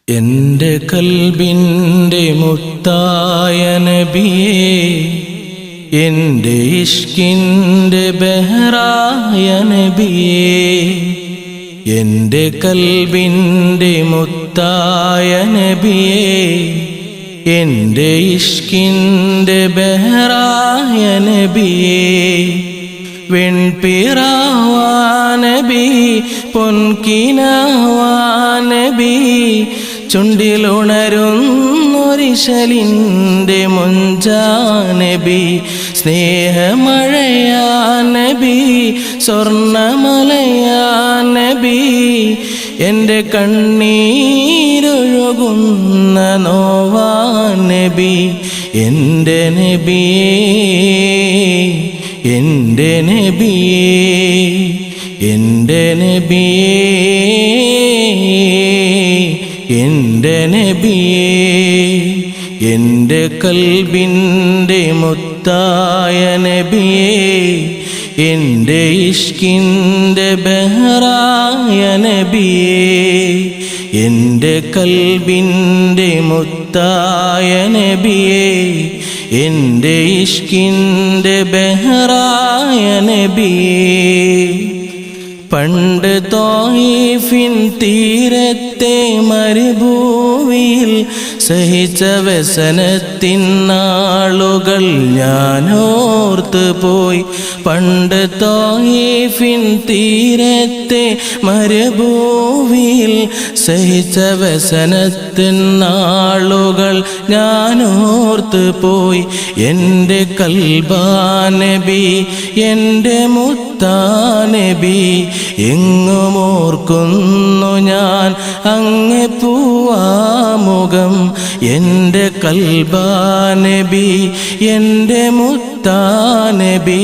എൻ്റെ കൽബിൻ്റെ മുത്തായ നബിയേ, എൻ്റെ ഇഷ്കിൻ്റെ ബഹറായ നബിയേ, എൻ്റെ കൽബിൻ്റെ മുത്തായ നബിയേ, എൻ്റെ ഇഷ്കിൻ്റെ ബഹറായ നബിയേ, വെൺപിറാവാ നബി, പൊൻകിനാവാ നബി, ചുണ്ടിലുണരുന്നൊരിശലിൻ്റെ മൊഞ്ചാ നബി, സ്നേഹമഴയാ നബി, സ്വർണ്ണമലയാ നബി, എൻ്റെ കണ്ണീരൊഴുകുന്ന നോവാ നബി, എൻ്റെ നബിയേ, എൻ്റെ നബിയേ, എൻ്റെ നബിയേ, എൻ്റെ നബിയേ, എൻ്റെ കൽബിൻ്റെ മുത്തായ നബിയേ, എൻ്റെ ഇഷ്കിൻ്റെ ബഹറായ നബിയേ, എൻ്റെ കൽബിൻ്റെ മുത്തായ നബിയേ, എൻ്റെ ഇഷ്കിൻ്റെ ബഹറായ നബിയേ. പണ്ട് ത്വായിഫിൻ തീരത്തെ മരുഭൂമിയിൽ സഹിച്ച വ്യസനത്തിൻ നാളുകൾ ഞാനോർത്ത് പോയി. പണ്ട് ത്വായിഫിൻ തീരത്തെ മരുഭൂമിയിൽ സഹിച്ച വ്യസനത്തിൻ നാളുകൾ ഞാനോർത്ത് പോയി. എൻ്റെ കൽബാ നബി, എൻ്റെ മുത്താ നബി, എങ്ങുമോർക്കുന്നു ഞാൻ അങ്ങേ പൂവാമുഖം. എൻ്റെ കൽബാ നബി, എൻ്റെ മുത്താ നബി,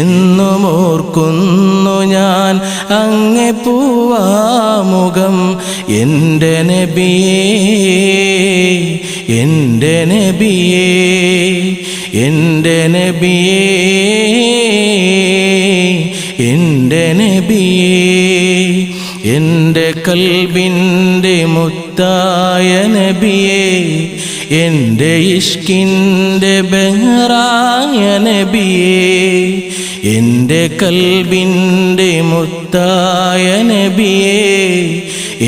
എന്നും ഓർക്കുന്നു ഞാൻ അങ്ങേ പൂവാമുഖം. എൻ്റെ നബിയേ, എൻ്റെ നബിയേ, എൻ്റെ നബിയേ, എൻ്റെ നബിയേ, എൻ്റെ കൽബിൻ്റെ മുത്തായ നബിയേ, എൻ്റെ ഇഷ്കിൻ്റെ ബഹറായ നബിയേ, എൻ്റെ കൽബിൻ്റെ മുത്തായ നബിയേ,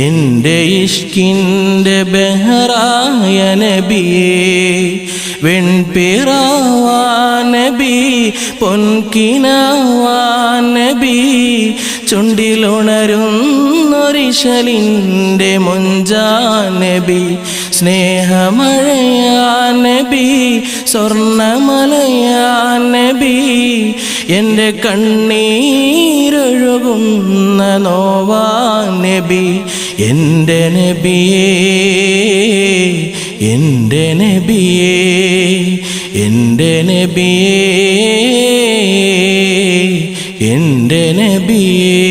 എൻ്റെ ഇഷ്കിൻ്റെ ബഹറായ നബിയേ, വെൺപിറാവാ നബി, പൊൻകിനാവാ നബി, ചുണ്ടിലുണരുന്നൊരിശലിൻ്റെ മൊഞ്ചാ നബി, സ്നേഹമഴയാ നബി, സ്വർണ്ണമലയാ നബി, എൻ്റെ കണ്ണീരൊഴുകുന്ന നോവാ നബി, എൻ്റെ നബിയേ, എൻ്റെ നബിയേ, എൻ്റെ നബിയേ, എൻ്റെ നബിയേ.